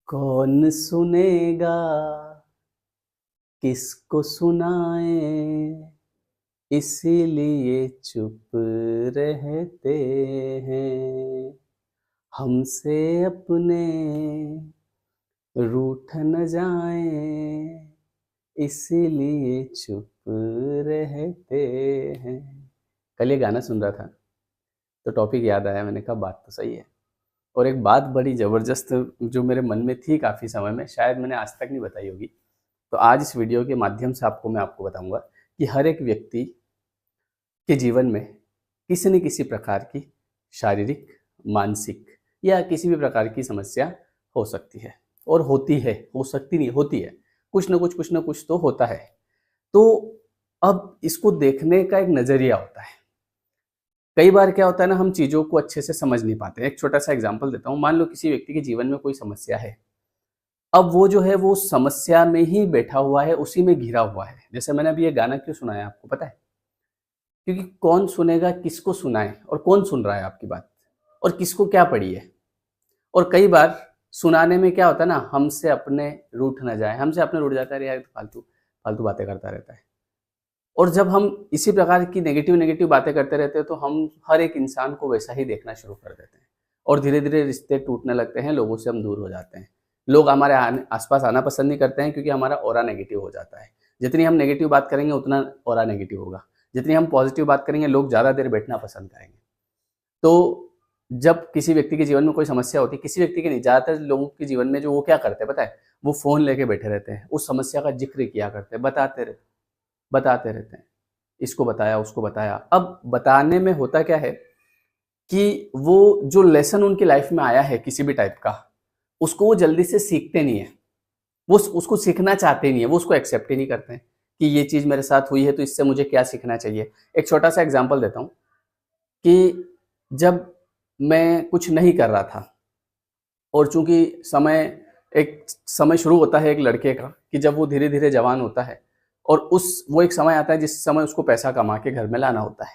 कौन सुनेगा, किसको सुनाए, इसीलिए चुप रहते हैं। हमसे अपने रूठ न जाएं, इसीलिए चुप रहते हैं। कल ये गाना सुन रहा था तो टॉपिक याद आया, मैंने कहा बात तो सही है। और एक बात बड़ी ज़बरदस्त जो मेरे मन में थी काफ़ी समय में, शायद मैंने आज तक नहीं बताई होगी, तो आज इस वीडियो के माध्यम से मैं आपको बताऊंगा कि हर एक व्यक्ति के जीवन में किसी न किसी प्रकार की शारीरिक, मानसिक या किसी भी प्रकार की समस्या हो सकती है और होती है। हो सकती नहीं, होती है। कुछ न कुछ तो होता है। तो अब इसको देखने का एक नज़रिया होता है। कई बार क्या होता है ना, हम चीज़ों को अच्छे से समझ नहीं पाते। एक छोटा सा एग्जाम्पल देता हूँ। मान लो किसी व्यक्ति के जीवन में कोई समस्या है। अब वो जो है वो समस्या में ही बैठा हुआ है, उसी में घिरा हुआ है। जैसे मैंने अभी ये गाना क्यों सुनाया आपको पता है? क्योंकि कौन सुनेगा, किसको सुनाए, और कौन सुन रहा है आपकी बात, और किसको क्या पड़ी है। और कई बार सुनाने में क्या होता है ना, हमसे अपने रूठ ना जाए, हमसे अपने रूठ जाता है, अरे यार फालतू फालतू बातें करता रहता है। और जब हम इसी प्रकार की नेगेटिव नेगेटिव बातें करते रहते हैं तो हम हर एक इंसान को वैसा ही देखना शुरू कर देते हैं और धीरे धीरे रिश्ते टूटने लगते हैं, लोगों से हम दूर हो जाते हैं। लोग हमारे आसपास आना पसंद नहीं करते हैं क्योंकि हमारा ऑरा नेगेटिव हो जाता है। जितनी हम नेगेटिव बात करेंगे उतना ऑरा नेगेटिव होगा। जितनी हम पॉजिटिव बात करेंगे लोग ज़्यादा देर बैठना पसंद करेंगे। तो जब किसी व्यक्ति के जीवन में कोई समस्या होती है, किसी व्यक्ति के नहीं, ज़्यादातर लोगों के जीवन में जो वो क्या करते हैं पता है? वो फ़ोन लेके बैठे रहते हैं, उस समस्या का जिक्र किया करते हैं, बताते रहते हैं, इसको बताया, उसको बताया। अब बताने में होता क्या है कि वो जो लेसन उनकी लाइफ में आया है किसी भी टाइप का, उसको वो जल्दी से सीखते नहीं है। वो उसको सीखना चाहते नहीं है, वो उसको एक्सेप्ट ही नहीं करते हैं कि ये चीज़ मेरे साथ हुई है तो इससे मुझे क्या सीखना चाहिए। एक छोटा सा एग्जाम्पल देता हूँ कि जब मैं कुछ नहीं कर रहा था, और चूंकि एक समय शुरू होता है एक लड़के का कि जब वो धीरे धीरे जवान होता है, और वो एक समय आता है जिस समय उसको पैसा कमा के घर में लाना होता है।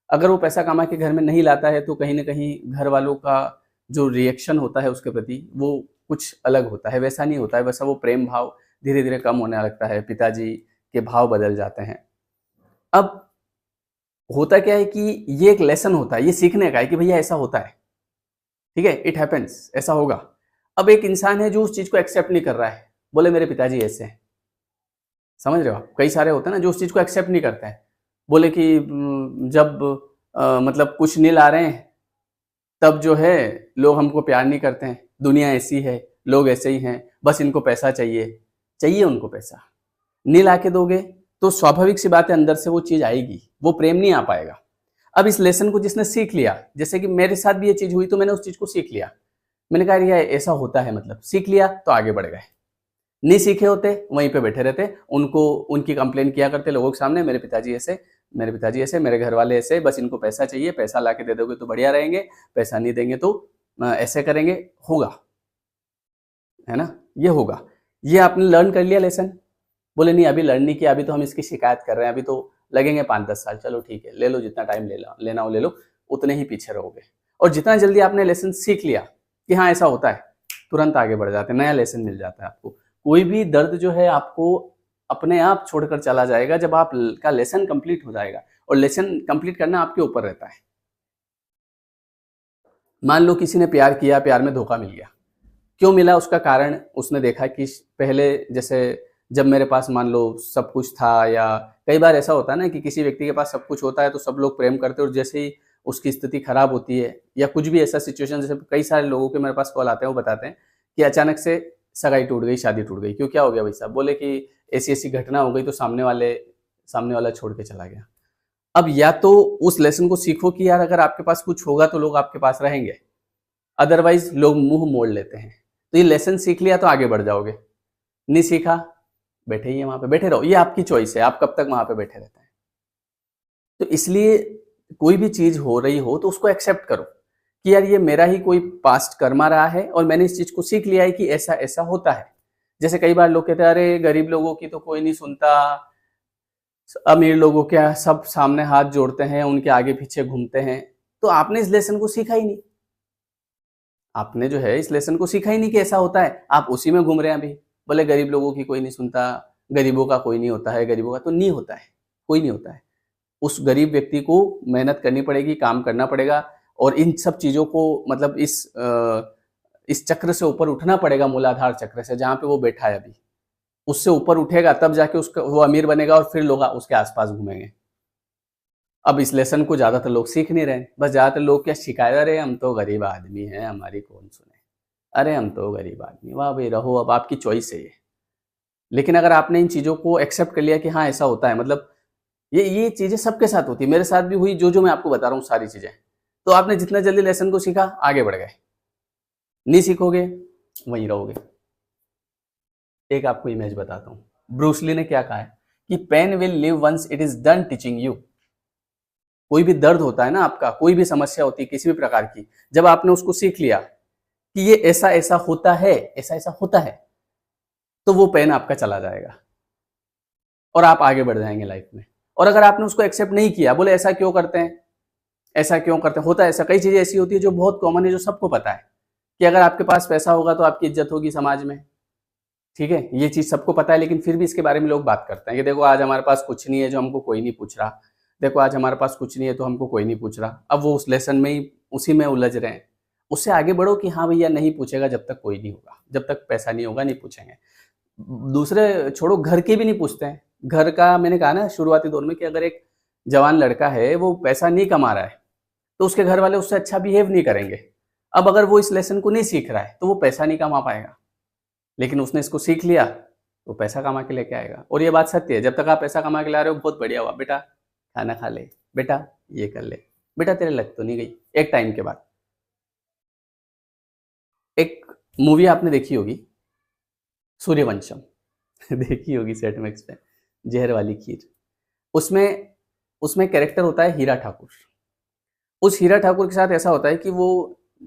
अगर वो पैसा कमा के घर में नहीं लाता है तो कहीं न कहीं घर वालों का जो रिएक्शन होता है उसके प्रति वो कुछ अलग होता है, वैसा नहीं होता है। वैसा वो प्रेम भाव धीरे-धीरे कम होने लगता है, पिताजी के भाव बदल जाते हैं। अब होता क्या है कि ये एक लेसन होता है, ये सीखने का है कि भैया ऐसा होता है, ठीक है? इट हैपेंस, ऐसा होगा। अब एक इंसान है जो उस चीज़ को एक्सेप्ट नहीं कर रहा है, बोले मेरे पिताजी ऐसे हैं। समझ रहे हो आप? कई सारे होते हैं ना जो उस चीज़ को एक्सेप्ट नहीं करते हैं। बोले कि जब मतलब कुछ नहीं ला रहे हैं तब जो है लोग हमको प्यार नहीं करते हैं, दुनिया ऐसी है, लोग ऐसे ही हैं, बस इनको पैसा चाहिए। चाहिए उनको पैसा, नहीं ला के दोगे तो स्वाभाविक सी बात है अंदर से वो चीज़ आएगी, वो प्रेम नहीं आ पाएगा। अब इस लेसन को जिसने सीख लिया, जैसे कि मेरे साथ भी ये चीज़ हुई तो मैंने उस चीज़ को सीख लिया। मैंने कहा यार ऐसा होता है, मतलब सीख लिया तो आगे बढ़ गए। नहीं सीखे होते वहीं पे बैठे रहते, उनको उनकी कंप्लेन किया करते लोगों के सामने, मेरे पिताजी ऐसे, मेरे घर वाले ऐसे, बस इनको पैसा चाहिए, पैसा ला के दे दोगे तो बढ़िया रहेंगे, पैसा नहीं देंगे तो ऐसे करेंगे। होगा, है ना? ये होगा। ये आपने लर्न कर लिया लेसन। बोले नहीं अभी लर्न नहीं किया, अभी तो हम इसकी शिकायत कर रहे हैं, अभी तो लगेंगे 5-10 साल। चलो ठीक है, ले लो जितना टाइम लेना हो ले लो, उतने ही पीछे रहोगे। और जितना जल्दी आपने लेसन सीख लिया कि हाँ ऐसा होता है, तुरंत आगे बढ़ जाते हैं, नया लेसन मिल जाता है आपको। कोई भी दर्द जो है आपको अपने आप छोड़कर चला जाएगा जब आप का लेसन कंप्लीट हो जाएगा, और लेसन कंप्लीट करना आपके ऊपर रहता है। मान लो किसी ने प्यार किया, प्यार में धोखा मिल गया। क्यों मिला उसका कारण उसने देखा कि पहले जैसे जब मेरे पास मान लो सब कुछ था, या कई बार ऐसा होता है ना कि किसी व्यक्ति के पास सब कुछ होता है तो सब लोग प्रेम करते हैं, और जैसे ही उसकी स्थिति खराब होती है या कुछ भी ऐसा सिचुएशन, जैसे कई सारे लोगों के मेरे पास कॉल आते हैं, वो बताते हैं कि अचानक से सगाई टूट गई, शादी टूट गई। क्यों, क्या हो गया भाई साहब? बोले कि ऐसी ऐसी घटना हो गई तो सामने वाला छोड़ के चला गया। अब या तो उस लेसन को सीखो कि यार अगर आपके पास कुछ होगा तो लोग आपके पास रहेंगे, अदरवाइज लोग मुंह मोड़ लेते हैं। तो ये लेसन सीख लिया तो आगे बढ़ जाओगे, नहीं सीखा बैठे ही है वहां पे, बैठे रहो। ये आपकी चॉइस है, आप कब तक वहां पे बैठे रहते हैं। तो इसलिए कोई भी चीज हो रही हो तो उसको एक्सेप्ट करो कि यार ये मेरा ही कोई पास्ट कर्मा रहा है और मैंने इस चीज को सीख लिया है कि ऐसा ऐसा होता है। जैसे कई बार लोग कहते हैं अरे गरीब लोगों की तो कोई नहीं सुनता, अमीर लोगों के सब सामने हाथ जोड़ते हैं, उनके आगे पीछे घूमते हैं। तो आपने इस लेसन को सीखा ही नहीं। आपने जो है इस लेसन को सीखा ही नहीं कि ऐसा होता है, आप उसी में घूम रहे हैं अभी। बोले गरीब लोगों की कोई नहीं सुनता, गरीबों का कोई नहीं होता है, गरीबों का तो नहीं होता है, कोई नहीं होता है। उस गरीब व्यक्ति को मेहनत करनी पड़ेगी, काम करना पड़ेगा और इन सब चीज़ों को मतलब इस चक्र से ऊपर उठना पड़ेगा, मूलाधार चक्र से, जहाँ पे वो बैठा है अभी। उससे ऊपर उठेगा तब जाके उसका वो अमीर बनेगा और फिर लोग उसके आसपास घूमेंगे। अब इस लेसन को ज़्यादातर लोग सीख नहीं रहे, बस ज़्यादातर लोग क्या शिकायत, अरे हम तो गरीब आदमी हैं, हमारी कौन सुने, अरे हम तो गरीब आदमी। वाह भाई, रहो, अब आपकी चॉइस है ये। लेकिन अगर आपने इन चीज़ों को एक्सेप्ट कर लिया कि हाँ ऐसा होता है, मतलब ये चीज़ें सबके साथ होती है, मेरे साथ भी हुई, जो मैं आपको बता रहा हूँ सारी चीज़ें, तो आपने जितना जल्दी लेसन को सीखा आगे बढ़ गए, नहीं सीखोगे वहीं रहोगे। एक आपको इमेज बताता हूँ, ब्रूस ली ने क्या कहा है कि pain will leave once it is done teaching you. कोई भी दर्द होता है ना आपका, कोई भी समस्या होती है किसी भी प्रकार की, जब आपने उसको सीख लिया कि ये ऐसा ऐसा होता है, ऐसा ऐसा होता है, तो वो पेन आपका चला जाएगा और आप आगे बढ़ जाएंगे लाइफ में। और अगर आपने उसको एक्सेप्ट नहीं किया, बोले ऐसा क्यों करते हैं, ऐसा क्यों करते हैं, होता है ऐसा, कई चीजें ऐसी होती है जो बहुत कॉमन है, जो सबको पता है कि अगर आपके पास पैसा होगा तो आपकी इज्जत होगी समाज में, ठीक है, ये चीज सबको पता है। लेकिन फिर भी इसके बारे में लोग बात करते हैं कि देखो आज हमारे पास कुछ नहीं है जो हमको कोई नहीं पूछ रहा, देखो आज हमारे पास कुछ नहीं है तो हमको कोई नहीं पूछ रहा। अब वो उस लेसन में ही उसी में उलझ रहे हैं। उससे आगे बढ़ो कि हाँ भैया नहीं पूछेगा जब तक कोई नहीं होगा, जब तक पैसा नहीं होगा नहीं पूछेंगे। दूसरे छोड़ो, घर के भी नहीं पूछते हैं। घर का मैंने कहा ना शुरुआती दौर में कि अगर एक जवान लड़का है वो पैसा नहीं कमा रहा है तो उसके घर वाले उससे अच्छा बिहेव नहीं करेंगे। अब अगर वो इस लेसन को नहीं सीख रहा है तो वो पैसा नहीं कमा पाएगा, लेकिन उसने इसको सीख लिया तो पैसा कमा के लेके आएगा। और ये बात सत्य है, जब तक आप पैसा कमा के ला रहे हो बहुत बढ़िया हुआ, बेटा खाना खा ले, बेटा ये कर ले, बेटा तेरे लग तो नहीं गई। एक टाइम के बाद एक मूवी आपने देखी होगी सूर्यवंशम देखी होगी सेट मैक्स पे, जहर वाली खीर। उसमें उसमें कैरेक्टर होता है हीरा ठाकुर। उस हीरा ठाकुर के साथ ऐसा होता है कि वो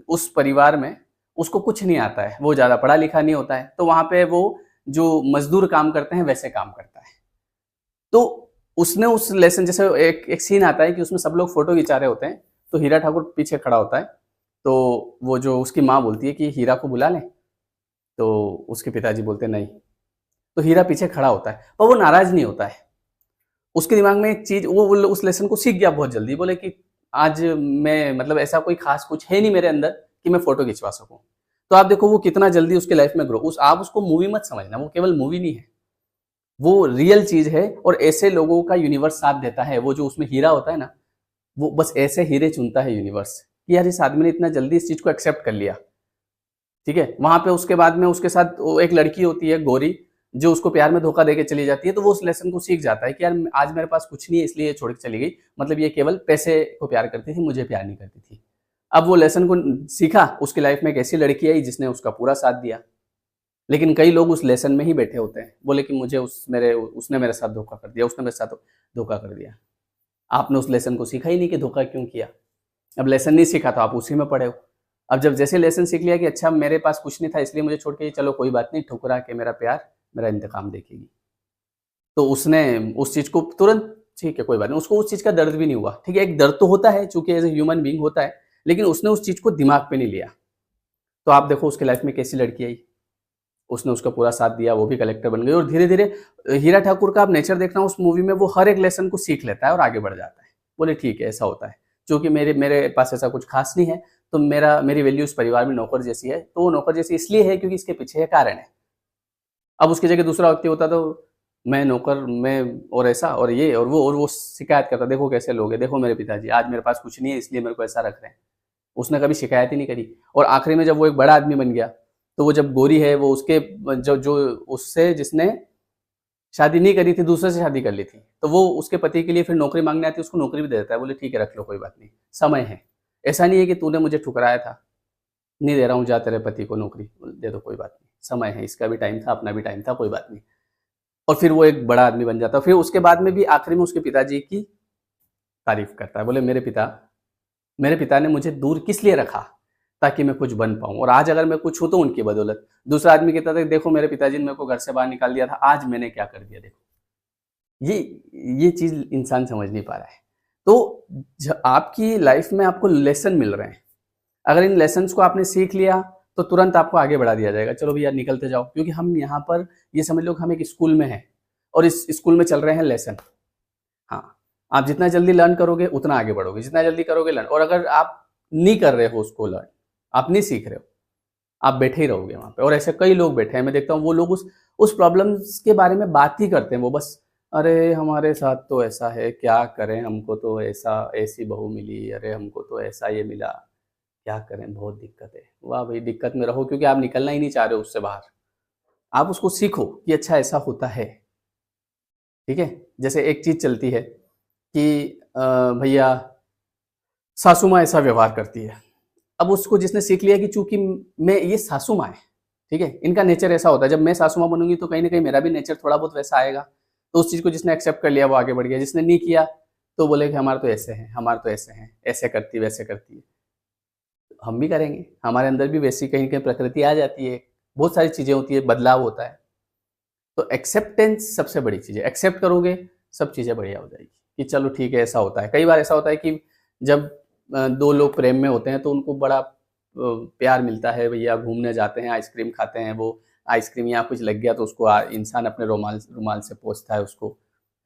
उस परिवार में उसको कुछ नहीं आता है, वो ज़्यादा पढ़ा लिखा नहीं होता है, तो वहाँ पे वो जो मजदूर काम करते हैं वैसे काम करता है। तो उसने उस लेसन, जैसे एक सीन आता है कि उसमें सब लोग फोटो खिंचा रहे होते हैं, तो हीरा ठाकुर पीछे खड़ा होता है, तो वो जो उसकी माँ बोलती है कि हीरा को बुला लें, तो उसके पिताजी बोलते नहीं, तो हीरा पीछे खड़ा होता है पर वो नाराज नहीं होता है। उसके दिमाग में एक चीज, वो उस लेसन को सीख गया बहुत जल्दी। बोले कि आज मैं मतलब ऐसा कोई खास कुछ है नहीं मेरे अंदर कि मैं फोटो खिंचवा सकूं। तो आप देखो वो कितना जल्दी उसके लाइफ में ग्रो। आप उसको मूवी मत समझना, वो केवल मूवी नहीं है, वो रियल चीज है। और ऐसे लोगों का यूनिवर्स साथ देता है। वो जो उसमें हीरा होता है ना, वो बस ऐसे हीरे चुनता है यूनिवर्स कि यार इस आदमी ने इतना जल्दी इस चीज को एक्सेप्ट कर लिया, ठीक है। वहां पे उसके बाद में उसके साथ एक लड़की होती है गोरी, जो उसको प्यार में धोखा देके चली जाती है, तो वो उस लेसन को सीख जाता है कि यार आज मेरे पास कुछ नहीं है इसलिए ये छोड़ के चली गई, मतलब ये केवल पैसे को प्यार करती थी, मुझे प्यार नहीं करती थी। अब वो लेसन को सीखा, उसकी लाइफ में एक ऐसी लड़की आई जिसने उसका पूरा साथ दिया। लेकिन कई लोग उस लेसन में ही बैठे होते हैं, बोले कि मुझे उसने मेरे साथ धोखा कर दिया, उसने मेरे साथ धोखा कर दिया। आपने उस लेसन को सीखा ही नहीं कि धोखा क्यों किया। अब लेसन नहीं सीखा तो आप उसी में पड़े हो। अब जब जैसे लेसन सीख लिया कि अच्छा मेरे पास कुछ नहीं था इसलिए मुझे छोड़ के, चलो कोई बात नहीं, ठुकरा के मेरा प्यार मेरा इंतकाम देखेगी, तो उसने उस चीज को तुरंत, ठीक है कोई बात नहीं, उसको उस चीज का दर्द भी नहीं हुआ। ठीक है, एक दर्द तो होता है चूंकि एज ए ह्यूमन बीइंग होता है, लेकिन उसने उस चीज को दिमाग पे नहीं लिया। तो आप देखो उसके लाइफ में कैसी लड़की आई, उसने उसका पूरा साथ दिया, वो भी कलेक्टर बन गई। और धीरे धीरे हीरा ठाकुर का आप नेचर देखना उस मूवी में, वो हर एक लेसन को सीख लेता है और आगे बढ़ जाता है। बोले ठीक है ऐसा होता है, क्योंकि मेरे पास ऐसा कुछ खास नहीं है, तो मेरी वैल्यू इस परिवार में नौकर जैसी है। तो वो नौकर जैसी इसलिए है क्योंकि इसके पीछे एक कारण है। अब उसकी जगह दूसरा व्यक्ति होता तो मैं नौकर, मैं और ऐसा और ये और वो शिकायत करता, देखो कैसे लोग हैं, देखो मेरे पिताजी आज मेरे पास कुछ नहीं है इसलिए मेरे को ऐसा रख रहे हैं। उसने कभी शिकायत ही नहीं करी। और आखिरी में जब वो एक बड़ा आदमी बन गया, तो वो जब गोरी है, वो उसके जो उससे जिसने शादी नहीं करी थी दूसरे से शादी कर ली थी, तो वो उसके पति के लिए फिर नौकरी मांगने आती है, उसको नौकरी भी दे देता है। बोले ठीक है रख लो कोई बात नहीं, समय है, ऐसा नहीं है कि तूने मुझे ठुकराया था, नहीं दे रहा हूँ, जा तेरे पति को नौकरी दे दो, कोई बात नहीं, समय है, इसका भी टाइम था, अपना भी टाइम था, कोई बात नहीं। और फिर वो एक बड़ा आदमी बन जाता। फिर उसके बाद में भी आखिरी में उसके पिताजी की तारीफ करता है, बोले मेरे पिता ने मुझे दूर किस लिए रखा, ताकि मैं कुछ बन पाऊं, और आज अगर मैं कुछ हूं तो उनकी बदौलत। दूसरा आदमी कहता था देखो मेरे पिताजी ने मेरे को घर से बाहर निकाल दिया था, आज मैंने क्या कर दिया देखो। ये चीज इंसान समझ नहीं पा रहा है। तो आपकी लाइफ में आपको लेसन मिल रहे हैं। अगर इन लेसन्स को आपने सीख लिया तो तुरंत आपको आगे बढ़ा दिया जाएगा, चलो भैया निकलते जाओ, क्योंकि हम यहाँ पर ये समझ लो कि हम एक स्कूल में हैं और इस स्कूल में चल रहे हैं लेसन। हाँ, आप जितना जल्दी लर्न करोगे उतना आगे बढ़ोगे, जितना जल्दी करोगे लर्न। और अगर आप नहीं कर रहे हो उसको लर्न, आप नहीं सीख रहे हो, आप बैठे ही रहोगे वहाँ पे। और ऐसे कई लोग बैठे हैं, मैं देखता हूँ वो लोग उस प्रॉब्लम्स के बारे में बात ही करते हैं। वो बस अरे हमारे साथ तो ऐसा है, क्या करें, हमको तो ऐसी बहू मिली, अरे हमको तो ऐसा ये मिला, क्या करें, बहुत दिक्कत है। वाह भाई, दिक्कत में रहो, क्योंकि आप निकलना ही नहीं चाह रहे हो उससे बाहर। आप उसको सीखो कि अच्छा ऐसा होता है, ठीक है। जैसे एक चीज चलती है कि भैया सासू माँ ऐसा व्यवहार करती है। अब उसको जिसने सीख लिया कि चूंकि मैं, ये सासू माँ है, ठीक है, इनका नेचर ऐसा होता है, जब मैं सासू माँ बनूंगी तो कहीं ना कहीं मेरा भी नेचर थोड़ा बहुत वैसा आएगा। तो उस चीज को जिसने एक्सेप्ट कर लिया वो आगे बढ़ गया, जिसने नहीं किया तो बोले कि हमारे तो ऐसे हैं, हमारे तो ऐसे हैं, ऐसे करती वैसे करती है। हम भी करेंगे, हमारे अंदर भी वैसी कहीं कहीं प्रकृति आ जाती है, बहुत सारी चीजें होती है, बदलाव होता है। तो एक्सेप्टेंस सबसे बड़ी चीज है, एक्सेप्ट करोगे सब चीजें बढ़िया हो जाएगी कि चलो ठीक है ऐसा होता है। कई बार ऐसा होता है कि जब दो लोग प्रेम में होते हैं तो उनको बड़ा प्यार मिलता है, भैया घूमने जाते हैं, आइसक्रीम खाते हैं, वो आइसक्रीम यहाँ कुछ लग गया तो उसको इंसान अपने रुमाल से पोंछता है उसको,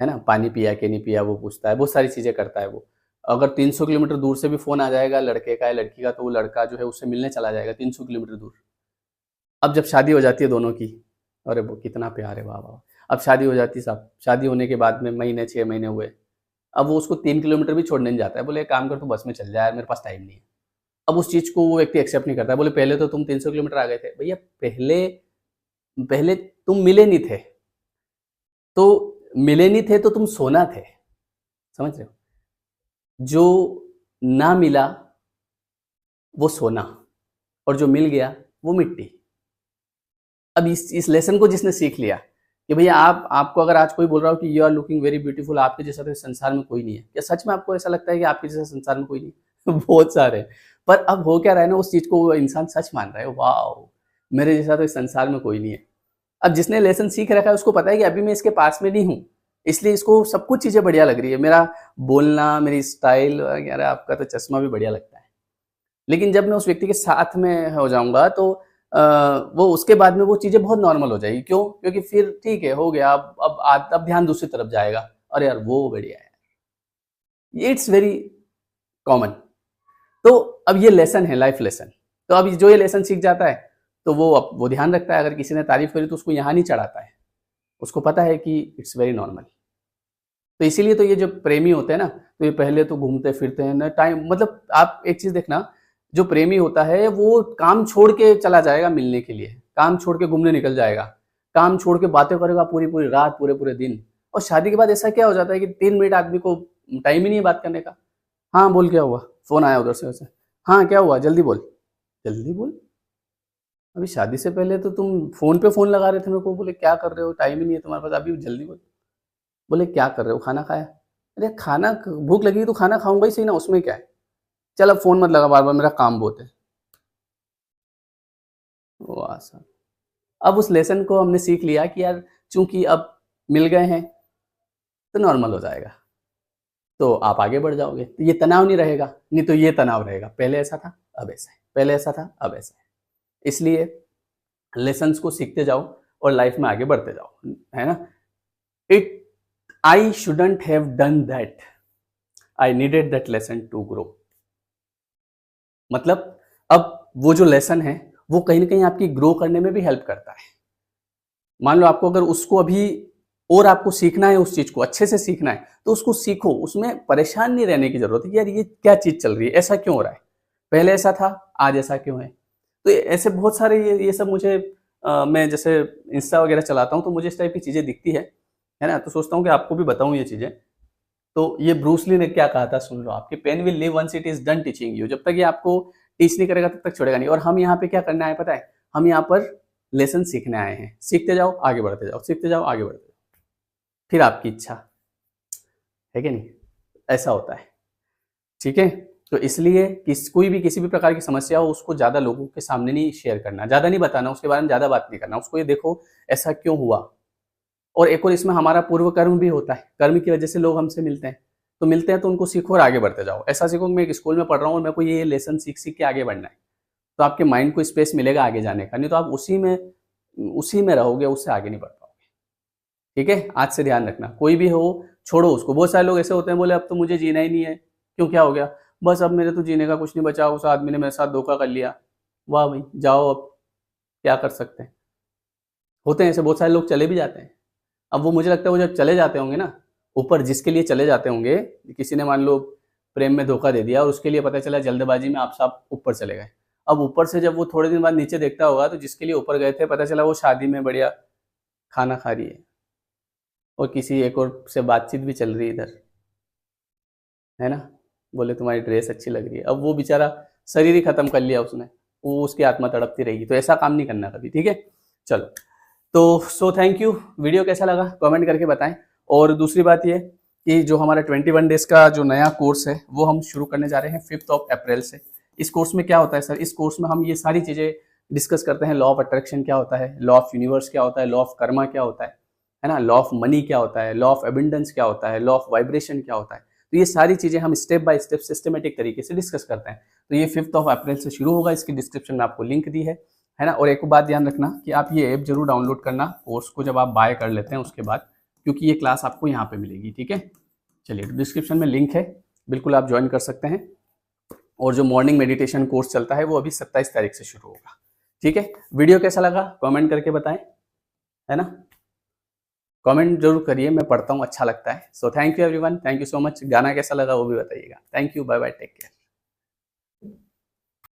है ना, पानी पिया कि नहीं पिया वो पूछता है, बहुत सारी चीजें करता है वो। अगर 300 किलोमीटर दूर से भी फोन आ जाएगा लड़के का या लड़की का तो वो लड़का जो है उससे मिलने चला जाएगा 300 किलोमीटर दूर। अब जब शादी हो जाती है दोनों की, अरे वो कितना प्यार है, वाह वाह। अब शादी हो जाती है, साहब शादी होने के बाद में महीने 6 महीने हुए, अब वो उसको 3 किलोमीटर भी छोड़ने नहीं जाता है, बोले एक काम कर तू बस में चल जा यार, मेरे पास टाइम नहीं है। अब उस चीज को वो व्यक्ति एक्सेप्ट नहीं करता है, बोले पहले तो तुम 300 किलोमीटर आ गए थे। भैया पहले पहले तुम मिले नहीं थे, तो मिले नहीं थे तो तुम सोना थे, समझ रहे हो। जो ना मिला वो सोना, और जो मिल गया वो मिट्टी। अब इस लेसन को जिसने सीख लिया कि भैया आपको अगर आज कोई बोल रहा हो कि you are looking very beautiful, आपके जैसा तो संसार में कोई नहीं है, क्या सच में आपको ऐसा लगता है कि आपके जैसा संसार में कोई नहीं है? बहुत सारे हैं। पर अब हो क्या रहा है ना, उस चीज को वो इंसान सच मान रहा है, वाह मेरे जैसा तो इस संसार में कोई नहीं है। अब जिसने लेसन सीख रखा है उसको पता है कि अभी मैं इसके पास में नहीं हूँ, इसलिए इसको सब कुछ चीजें बढ़िया लग रही है, मेरा बोलना, मेरी स्टाइल, यार आपका तो चश्मा भी बढ़िया लगता है। लेकिन जब मैं उस व्यक्ति के साथ में हो जाऊंगा तो वो उसके बाद में वो चीजें बहुत नॉर्मल हो जाएगी। क्यों? क्योंकि फिर ठीक है, हो गया, अब ध्यान दूसरी तरफ जाएगा, अरे यार वो बढ़िया है। It's very common. तो अब ये लेसन है, लाइफ लेसन। तो अब जो ये लेसन सीख जाता है तो वो ध्यान रखता है, अगर किसी ने तारीफ करी तो उसको यहाँ नहीं चढ़ाता है, उसको पता है कि इट्स वेरी नॉर्मल। तो इसीलिए तो ये जो प्रेमी होते हैं ना, तो ये पहले तो घूमते फिरते हैं ना, टाइम, मतलब आप एक चीज देखना, जो प्रेमी होता है वो काम छोड़ के चला जाएगा मिलने के लिए, काम छोड़ के घूमने निकल जाएगा, काम छोड़ के बातें करेगा पूरी पूरी रात, पूरे पूरे दिन। और शादी के बाद ऐसा क्या हो जाता है कि 3 मिनट आदमी को टाइम ही नहीं है बात करने का। हाँ बोल, क्या हुआ, फोन आया उधर से वैसे, हाँ क्या हुआ, जल्दी बोल, जल्दी बोल। अभी शादी से पहले तो तुम फोन पे फोन लगा रहे थे मेरे को, बोले क्या कर रहे हो, टाइम ही नहीं है तुम्हारे पास, अभी जल्दी बोल। बोले क्या कर रहे हो, खाना खाया? अरे खाना, भूख लगी तो खाना खाऊंगा ही सही ना, उसमें क्या है, चल अब फोन मत लगा बार बार, मेरा काम बहुत है। वाह साहब। अब उस लेसन को हमने सीख लिया कि यार चूंकि अब मिल गए हैं तो नॉर्मल हो जाएगा, तो आप आगे बढ़ जाओगे, तो ये तनाव नहीं रहेगा। नहीं तो ये तनाव रहेगा, पहले ऐसा था अब ऐसा है, पहले ऐसा था अब ऐसा है। इसलिए लेसन्स को सीखते जाओ और लाइफ में आगे बढ़ते जाओ, है ना। It I shouldn't have done that, I needed that lesson to grow. मतलब अब वो जो लेसन है वो कहीं ना कहीं आपकी ग्रो करने में भी हेल्प करता है। मान लो आपको अगर उसको अभी और आपको सीखना है, उस चीज को अच्छे से सीखना है, तो उसको सीखो, उसमें परेशान नहीं रहने की जरूरत है कि यार ये क्या चीज चल रही है, ऐसा क्यों हो रहा है, पहले ऐसा था आज ऐसा क्यों है। तो ऐसे बहुत सारे ये सब मुझे मैं जैसे इंस्टा वगैरह चलाता हूँ तो मुझे इस टाइप की चीजें दिखती है ना, तो सोचता हूँ कि आपको भी बताऊँ ये चीजें। तो ये ब्रूस ली ने क्या कहा था, सुन लो, आपकी pain will leave once it is done teaching you. जब तक ये आपको टीच नहीं करेगा तब तक छोड़ेगा नहीं। और हम यहाँ पे क्या करना है पता है, हम यहाँ पर लेसन सीखने आए हैं, सीखते जाओ आगे बढ़ते जाओ, सीखते जाओ आगे बढ़ते जाओ, फिर आपकी इच्छा है कि नहीं, ऐसा होता है, ठीक है। तो इसलिए कोई भी किसी भी प्रकार की समस्या हो उसको ज्यादा लोगों के सामने नहीं शेयर करना, ज्यादा नहीं बताना, उसके बारे में ज्यादा बात नहीं करना, उसको ये देखो ऐसा क्यों हुआ। और एक और इसमें हमारा पूर्व कर्म भी होता है, कर्म की वजह से लोग हमसे मिलते हैं, तो मिलते हैं तो उनको सीखो और आगे बढ़ते जाओ। ऐसा सीखो कि मैं एक स्कूल में पढ़ रहा हूँ और मेरे को ये लेसन सीख सीख के आगे बढ़ना है, तो आपके माइंड को स्पेस मिलेगा आगे जाने का, नहीं तो आप उसी में रहोगे, उससे आगे नहीं बढ़ पाओगे। ठीक है, आज से ध्यान रखना, कोई भी हो छोड़ो उसको। बहुत सारे लोग ऐसे होते हैं, बोले अब तो मुझे जीना ही नहीं है, क्यों, क्या हो गया, बस अब मेरे तो जीने का कुछ नहीं बचा, उस आदमी ने मेरे साथ धोखा कर लिया। वाह भाई, जाओ, अब क्या कर सकते हैं। होते हैं ऐसे बहुत सारे लोग, चले भी जाते हैं। अब वो मुझे लगता है वो जब चले जाते होंगे ना ऊपर, जिसके लिए चले जाते होंगे, किसी ने मान लो प्रेम में धोखा दे दिया और उसके लिए पता चला जल्दबाजी में आप सब ऊपर चले गए। अब ऊपर से जब वो थोड़े दिन बाद नीचे देखता होगा तो जिसके लिए ऊपर गए थे पता चला वो शादी में बढ़िया खाना खा रही है और किसी एक और से बातचीत भी चल रही है इधर, है ना, बोले तुम्हारी ड्रेस अच्छी लग रही है। अब वो बेचारा शरीर ही खत्म कर लिया उसने, वो उसकी आत्मा तड़पती रहेगी। तो ऐसा काम नहीं करना कभी, ठीक है। चलो, तो सो थैंक यू। वीडियो कैसा लगा कमेंट करके बताएं। और दूसरी बात ये कि जो हमारा 21 डेज का जो नया कोर्स है वो हम शुरू करने जा रहे हैं 5 अप्रैल से। इस कोर्स में क्या होता है सर, इस कोर्स में हम ये सारी चीज़ें डिस्कस करते हैं। लॉ ऑफ अट्रैक्शन क्या होता है, लॉ ऑफ यूनिवर्स क्या होता है, लॉ ऑफ कर्मा क्या होता है ना, लॉ ऑफ मनी क्या होता है, लॉ ऑफ एबिंडेंस क्या होता है, लॉ ऑफ वाइब्रेशन क्या होता है। तो ये सारी चीज़ें हम स्टेप बाय स्टेप सिस्टमेटिक तरीके से डिस्कस करते हैं। तो ये 5 अप्रैल से शुरू होगा, इसकी डिस्क्रिप्शन में आपको लिंक दी है ना। और एक बात ध्यान रखना कि आप ये ऐप जरूर डाउनलोड करना कोर्स को जब आप बाय कर लेते हैं उसके बाद, क्योंकि ये क्लास आपको यहाँ पे मिलेगी, ठीक है। चलिए, डिस्क्रिप्शन में लिंक है, बिल्कुल आप ज्वाइन कर सकते हैं। और जो मॉर्निंग मेडिटेशन कोर्स चलता है वो अभी 27 तारीख से शुरू होगा, ठीक है। वीडियो कैसा लगा कमेंट करके बताएं, है ना, कमेंट जरूर करिए, मैं पढ़ता हूँ, अच्छा लगता है। So thank you everyone, thank you so much. गाना कैसा लगा वो भी बताइएगा। Thank you, bye bye, take care.